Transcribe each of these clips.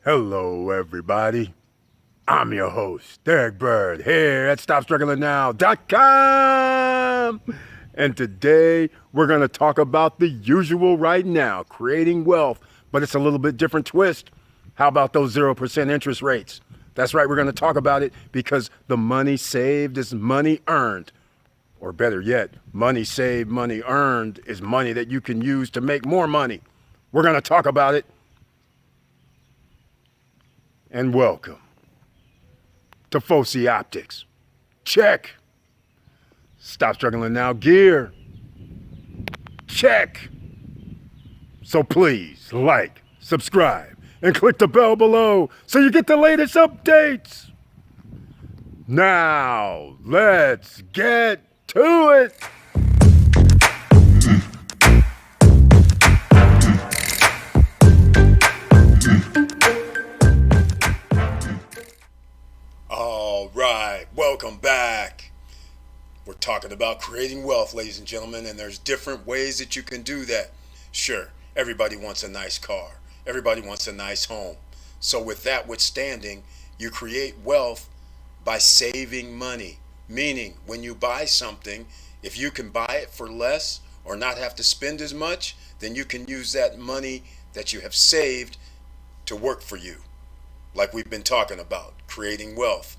Hello, everybody. I'm your host, Derek Bird, here at StopStrugglingNow.com. And today we're going to talk about the usual right now, creating wealth, but it's a little bit different twist. How about those 0% interest rates? That's right, we're going to talk about it because the money saved is money earned. Or better yet, money saved, money earned is money that you can use to make more money. We're going to talk about it. And welcome to Foci Optics. Check. Stop struggling now. Gear. Check. So please like, subscribe, and click the bell below so you get the latest updates. Now, let's get to it. All right, welcome back. We're talking about creating wealth, ladies and gentlemen, and there's different ways that you can do that. Sure, everybody wants a nice car. Everybody wants a nice home. So with that withstanding, you create wealth by saving money. Meaning, when you buy something, if you can buy it for less or not have to spend as much, then you can use that money that you have saved to work for you. Like we've been talking about, creating wealth.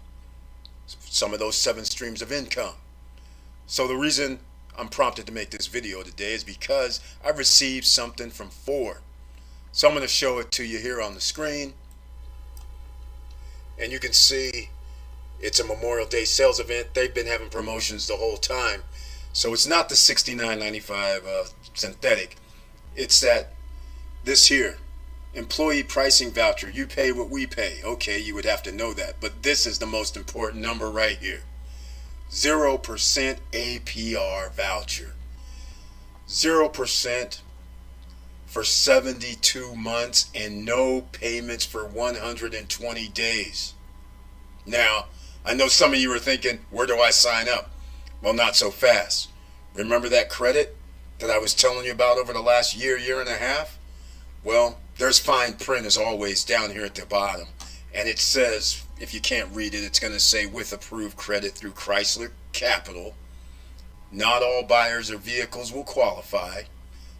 Some of those 7 streams of income. So the reason I'm prompted to make this video today is because I received something from Ford. So I'm going to show it to you here on the screen. And you can see it's a Memorial Day sales event. They've been having promotions the whole time. So it's not the $69.95 synthetic. It's this here. Employee pricing voucher. You pay what we pay. Okay, you would have to know that. But this is the most important number right here. 0% APR voucher. 0% for 72 months and no payments for 120 days. Now, I know some of you are thinking, where do I sign up? Well, not so fast. Remember that credit that I was telling you about over the last year and a half? Well, there's fine print as always down here at the bottom. And it says, if you can't read it, it's going to say with approved credit through Chrysler Capital. Not all buyers or vehicles will qualify.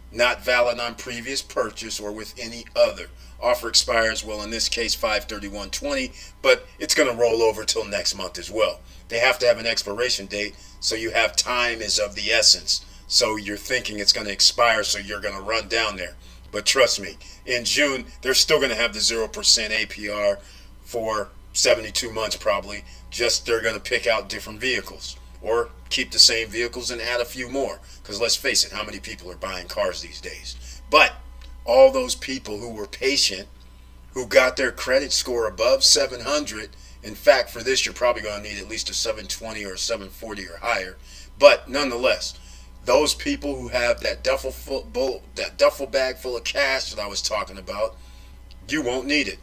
Not valid on previous purchase or with any other. Offer expires, well, in this case, 5/31/20, but it's going to roll over till next month as well. They have to have an expiration date, so you have time is of the essence. So you're thinking it's going to expire, so you're going to run down there. But trust me, in June, they're still going to have the 0% APR for 72 months probably. Just they're going to pick out different vehicles or keep the same vehicles and add a few more. Because let's face it, how many people are buying cars these days? But all those people who were patient, who got their credit score above 700, in fact, for this, you're probably going to need at least a 720 or a 740 or higher. But nonetheless, those people who have that duffel bag full of cash that I was talking about, you won't need it.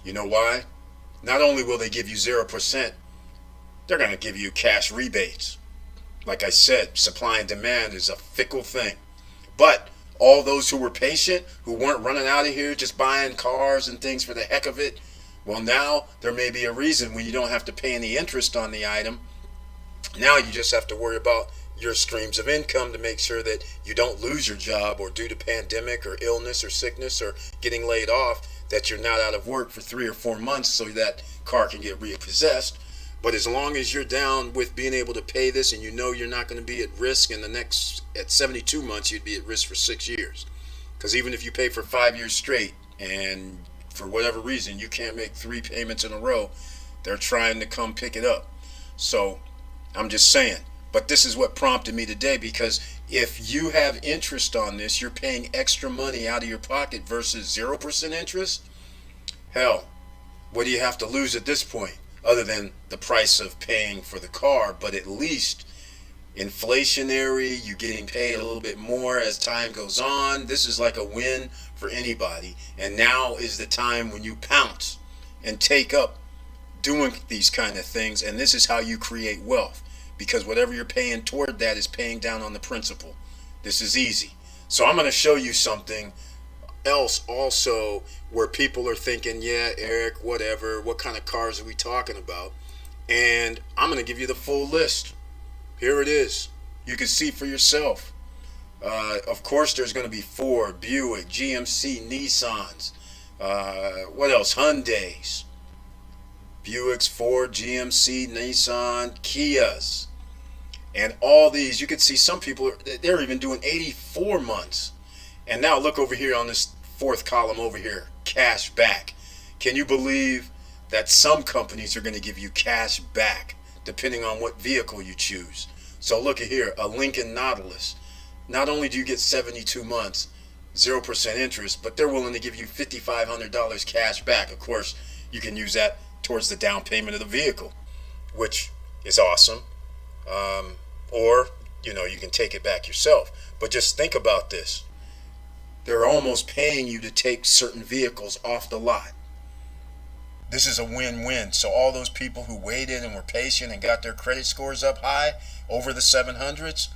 You know why? Not only will they give you 0%, they're going to give you cash rebates. Like I said, supply and demand is a fickle thing. But all those who were patient, who weren't running out of here just buying cars and things for the heck of it, well, now there may be a reason when you don't have to pay any interest on the item. Now you just have to worry about your streams of income to make sure that you don't lose your job or due to pandemic or illness or sickness or getting laid off, that you're not out of work for 3 or 4 months so that car can get repossessed. But as long as you're down with being able to pay this and you know you're not going to be at risk at 72 months, you'd be at risk for 6 years. Because even if you pay for 5 years straight and for whatever reason you can't make 3 payments in a row, they're trying to come pick it up. So I'm just saying. But this is what prompted me today, because if you have interest on this, you're paying extra money out of your pocket versus 0% interest. Hell, what do you have to lose at this point other than the price of paying for the car? But at least inflationary, you're getting paid a little bit more as time goes on. This is like a win for anybody. And now is the time when you pounce and take up doing these kind of things. And this is how you create wealth. Because whatever you're paying toward that is paying down on the principal. This is easy. So I'm going to show you something else also where people are thinking, yeah, Eric, whatever, what kind of cars are we talking about? And I'm going to give you the full list. Here it is. You can see for yourself. Of course, there's going to be Ford, Buick, GMC, Nissans. What else? Hyundais. Buicks, Ford, GMC, Nissan, Kias. And all these, you can see some people, they're even doing 84 months. And now look over here on this fourth column over here, cash back. Can you believe that some companies are going to give you cash back depending on what vehicle you choose? So look at here, a Lincoln Nautilus. Not only do you get 72 months, 0% interest, but they're willing to give you $5,500 cash back. Of course, you can use that towards the down payment of the vehicle, which is awesome. Or, you can take it back yourself. But just think about this. They're almost paying you to take certain vehicles off the lot. This is a win-win. So all those people who waited and were patient and got their credit scores up high over the 700s,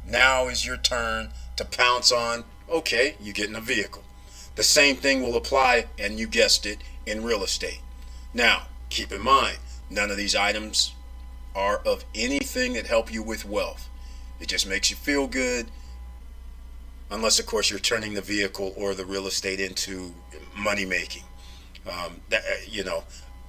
now is your turn to pounce on, okay, you're getting a vehicle. The same thing will apply, and you guessed it, in real estate. Now, keep in mind, none of these items are of anything that help you with wealth. It just makes you feel good, unless, of course, you're turning the vehicle or the real estate into money making.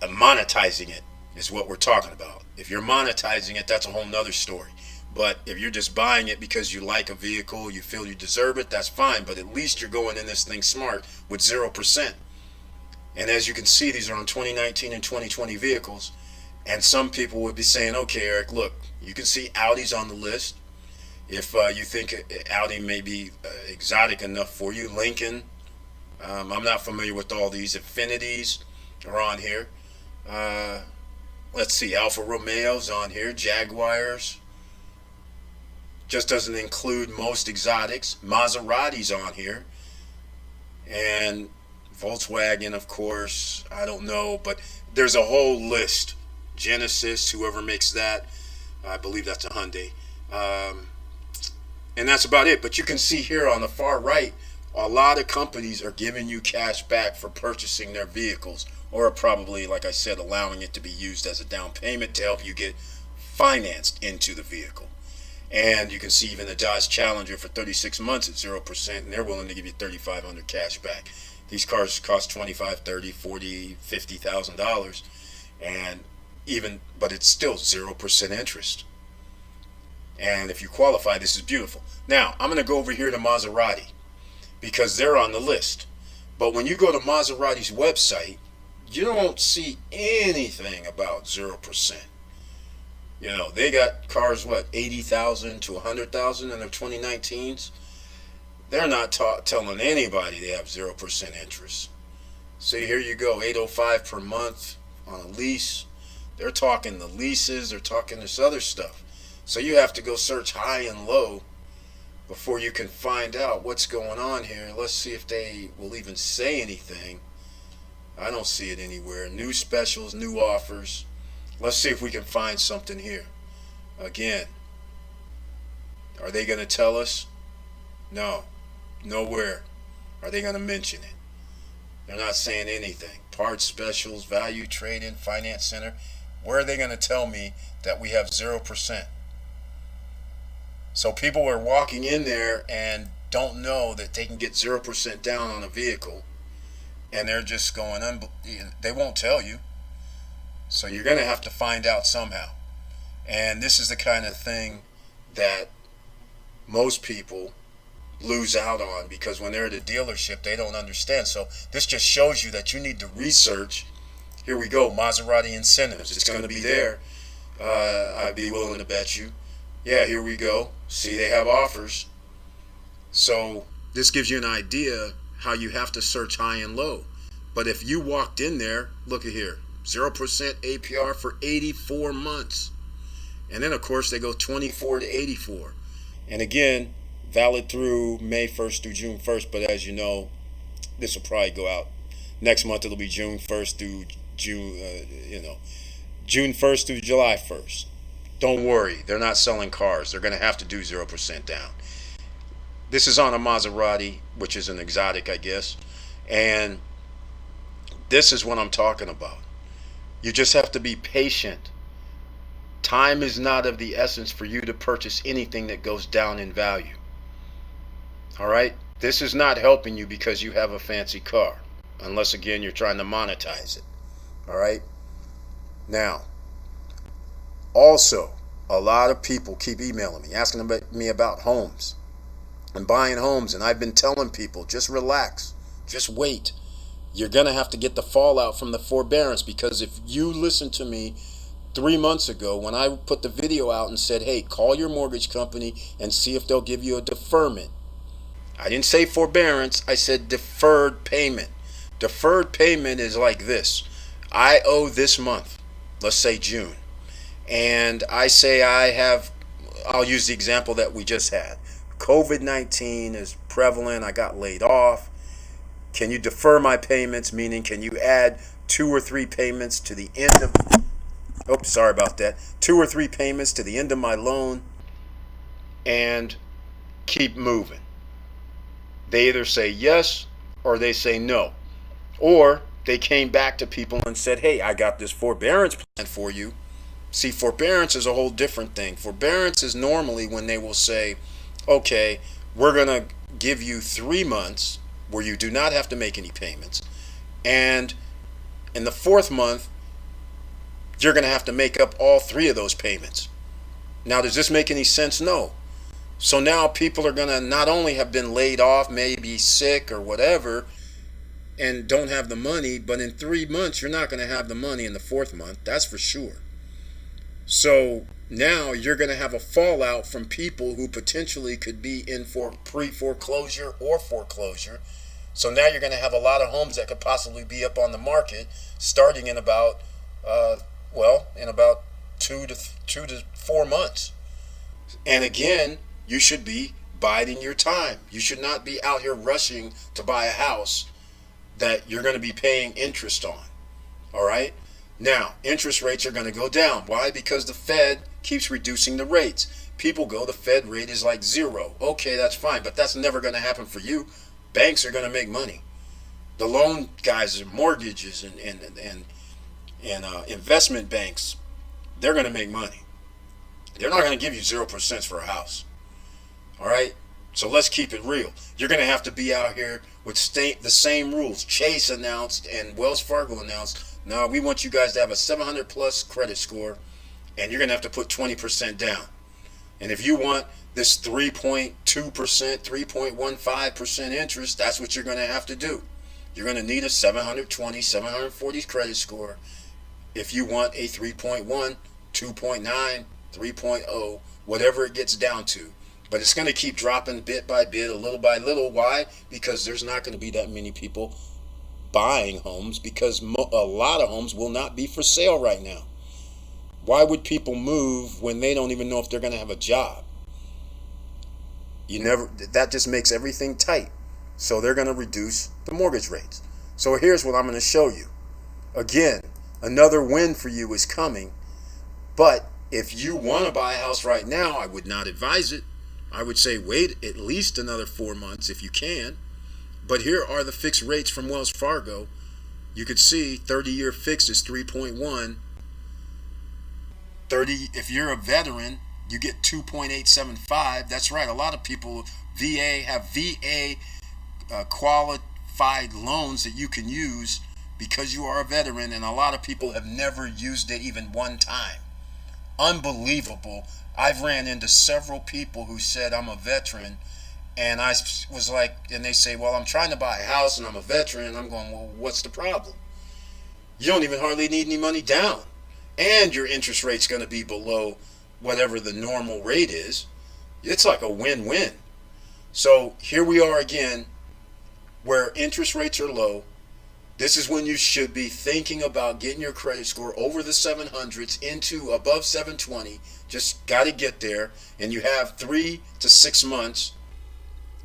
Monetizing it is what we're talking about. If you're monetizing it, that's a whole nother story. But if you're just buying it because you like a vehicle, you feel you deserve it, that's fine. But at least you're going in this thing smart with 0%. And as you can see, these are on 2019 and 2020 vehicles. And some people would be saying, okay, Eric, look, you can see Audi's on the list. If you think Audi may be exotic enough for you, Lincoln, I'm not familiar with all these. Infinities are on here. Let's see, Alfa Romeo's on here, Jaguars. Just doesn't include most exotics. Maserati's on here. And Volkswagen, of course, I don't know, but there's a whole list. Genesis, whoever makes that, I believe that's a Hyundai. And that's about it. But you can see here on the far right, a lot of companies are giving you cash back for purchasing their vehicles, or probably, like I said, allowing it to be used as a down payment to help you get financed into the vehicle. And you can see even the Dodge Challenger for 36 months at 0%, and they're willing to give you $3,500 cash back. These cars cost $25,000, $30,000, $40,000, $50,000, and but it's still 0% interest. And if you qualify, this is beautiful. Now, I'm going to go over here to Maserati because they're on the list. But when you go to Maserati's website, you don't see anything about 0%. They got cars, 80,000 to 100,000 in their 2019s. They're not telling anybody they have 0% interest. See, here you go, $805 per month on a lease. They're talking the leases, they're talking this other stuff. So you have to go search high and low before you can find out what's going on here. Let's see if they will even say anything. I don't see it anywhere. New specials, new offers. Let's see if we can find something here. Again, are they going to tell us? No, nowhere are they going to mention it. They're not saying anything. Parts specials, value trade-in, finance center. Where are they going to tell me that we have 0%? So people are walking in there and don't know that they can get 0% down on a vehicle, and they're just going, they won't tell you. So you're going to have to find out somehow. And this is the kind of thing that most people lose out on, because when they're at a dealership, they don't understand. So this just shows you that you need to research. Here we go, Maserati Incentives. It's going to be there. I'd be willing to bet you. Yeah, here we go. See, they have offers. So this gives you an idea how you have to search high and low. But if you walked in there, look at here, 0% APR for 84 months. And then, of course, they go 24 to 84. And again, valid through May 1st through June 1st. But as you know, this will probably go out. Next month, it'll be June 1st through June 1st through July 1st. Don't worry, they're not selling cars. They're going to have to do 0% down. This is on a Maserati, which is an exotic, I guess. And this is what I'm talking about. You just have to be patient. Time is not of the essence for you to purchase anything that goes down in value. All right? This is not helping you because you have a fancy car, unless again you're trying to monetize it. All right? Now, also, a lot of people keep emailing me, asking me about homes and buying homes, and I've been telling people, just relax, just wait. You're going to have to get the fallout from the forbearance, because if you listen to me 3 months ago when I put the video out and said, hey, call your mortgage company and see if they'll give you a deferment. I didn't say forbearance, I said deferred payment. Deferred payment is like this. I owe this month, let's say June, and I say I'll use the example that we just had. COVID-19 is prevalent, I got laid off. Can you defer my payments? Meaning, can you add 2 or 3 payments to the end of, oops, sorry about that, 2 or 3 payments to the end of my loan and keep moving? They either say yes or they say no. Or they came back to people and said, hey, I got this forbearance plan for you. See, forbearance is a whole different thing. Forbearance is normally when they will say, okay, we're going to give you 3 months where you do not have to make any payments. And in the 4th month, you're going to have to make up all 3 of those payments. Now, does this make any sense? No. So now people are going to not only have been laid off, maybe sick or whatever, and don't have the money, but in 3 months, you're not going to have the money in the 4th month. That's for sure. So now you're going to have a fallout from people who potentially could be in for pre-foreclosure or foreclosure. So now you're going to have a lot of homes that could possibly be up on the market starting in about, in about 2 to 4 months. And again, you should be biding your time. You should not be out here rushing to buy a house that you're going to be paying interest on. All right? Now, interest rates are going to go down. Why? Because the Fed keeps reducing the rates. People go, the Fed rate is like 0. Okay, that's fine, but that's never going to happen for you. Banks are going to make money. The loan guys, mortgages and investment banks, they're going to make money. They're not going to give you 0% for a house. All right? So let's keep it real. You're going to have to be out here with the same rules. Chase announced and Wells Fargo announced, no, we want you guys to have a 700 plus credit score, and you're going to have to put 20% down. And if you want this 3.2%, 3.15% interest, that's what you're going to have to do. You're going to need a 720, 740 credit score if you want a 3.1, 2.9, 3.0, whatever it gets down to. But it's going to keep dropping bit by bit, a little by little. Why? Because there's not going to be that many people buying homes, because a lot of homes will not be for sale right now. Why would people move when they don't even know if they're going to have a job? That just makes everything tight. So they're going to reduce the mortgage rates. So here's what I'm going to show you. Again, another win for you is coming. But if you want to buy a house right now, I would not advise it. I would say wait at least another 4 months if you can. But here are the fixed rates from Wells Fargo. You could see 30-year fixed is 3.1. 30, if you're a veteran, you get 2.875. That's right. A lot of people have VA qualified loans that you can use because you are a veteran, and a lot of people have never used it even one time. Unbelievable. I've ran into several people who said, I'm a veteran, and I was like, and they say, well, I'm trying to buy a house and I'm a veteran. And I'm going, well, what's the problem? You don't even hardly need any money down, and your interest rate's going to be below whatever the normal rate is. It's like a win-win. So here we are again, where interest rates are low. This is when you should be thinking about getting your credit score over the 700s into above 720. Just got to get there, and you have 3 to 6 months,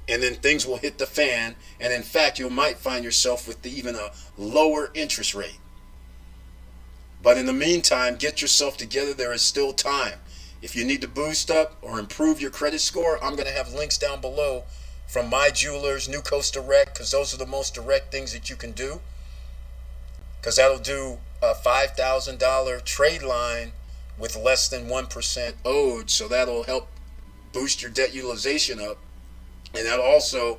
and then things will hit the fan, and in fact you might find yourself with even a lower interest rate. But in the meantime, get yourself together. There is still time. If you need to boost up or improve your credit score, I'm going to have links down below from My Jewelers, New Coast Direct, because those are the most direct things that you can do. Because that'll do a $5,000 trade line with less than 1% owed. So that'll help boost your debt utilization up. And that'll also,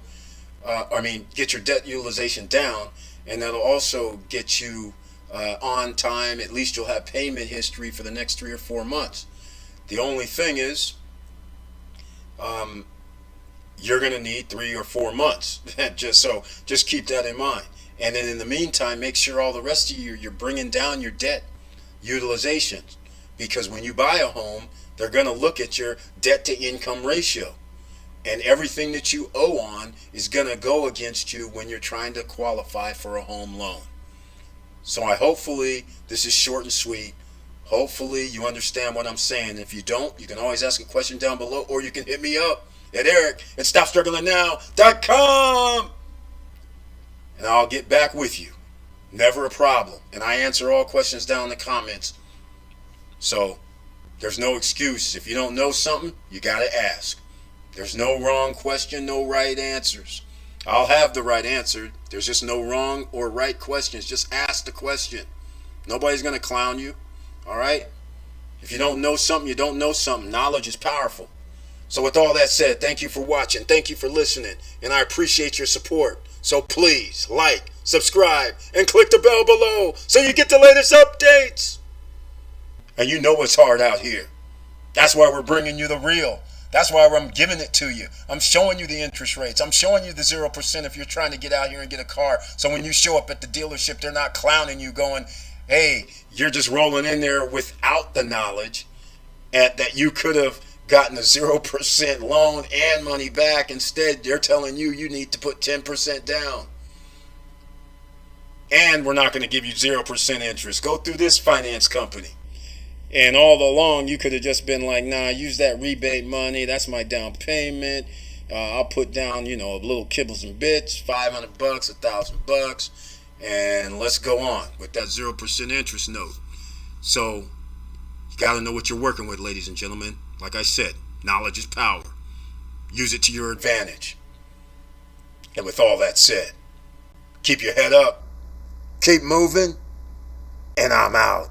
get your debt utilization down. And that'll also get you on time. At least you'll have payment history for the next 3 or 4 months. The only thing is, you're going to need 3 or 4 months. just keep that in mind. And then in the meantime, make sure all the rest of you're bringing down your debt utilization. Because when you buy a home, they're going to look at your debt to income ratio. And everything that you owe on is going to go against you when you're trying to qualify for a home loan. So hopefully this is short and sweet. Hopefully you understand what I'm saying. If you don't, you can always ask a question down below, or you can hit me up at eric@stopstrugglingnow.com. And I'll get back with you. Never a problem. And I answer all questions down in the comments. So there's no excuse. If you don't know something, you got to ask. There's no wrong question, no right answers. I'll have the right answer. There's just no wrong or right questions. Just ask the question. Nobody's going to clown you. All right? If you don't know something, you don't know something. Knowledge is powerful. So with all that said, thank you for watching. Thank you for listening. And I appreciate your support. So please like, subscribe, and click the bell below so you get the latest updates. And you know it's hard out here. That's why we're bringing you the real. That's why I'm giving it to you. I'm showing you the interest rates. I'm showing you the 0% if you're trying to get out here and get a car. So when you show up at the dealership, they're not clowning you going, hey, you're just rolling in there without the knowledge that you could have gotten a 0% loan and money back. Instead, they're telling you need to put 10% down. And we're not going to give you 0% interest. Go through this finance company. And all along, you could have just been like, nah, use that rebate money. That's my down payment. I'll put down, a little kibbles and bits, $500, $1,000, and let's go on with that 0% interest note. So you got to know what you're working with, ladies and gentlemen. Like I said, knowledge is power. Use it to your advantage. And with all that said, keep your head up, keep moving, and I'm out.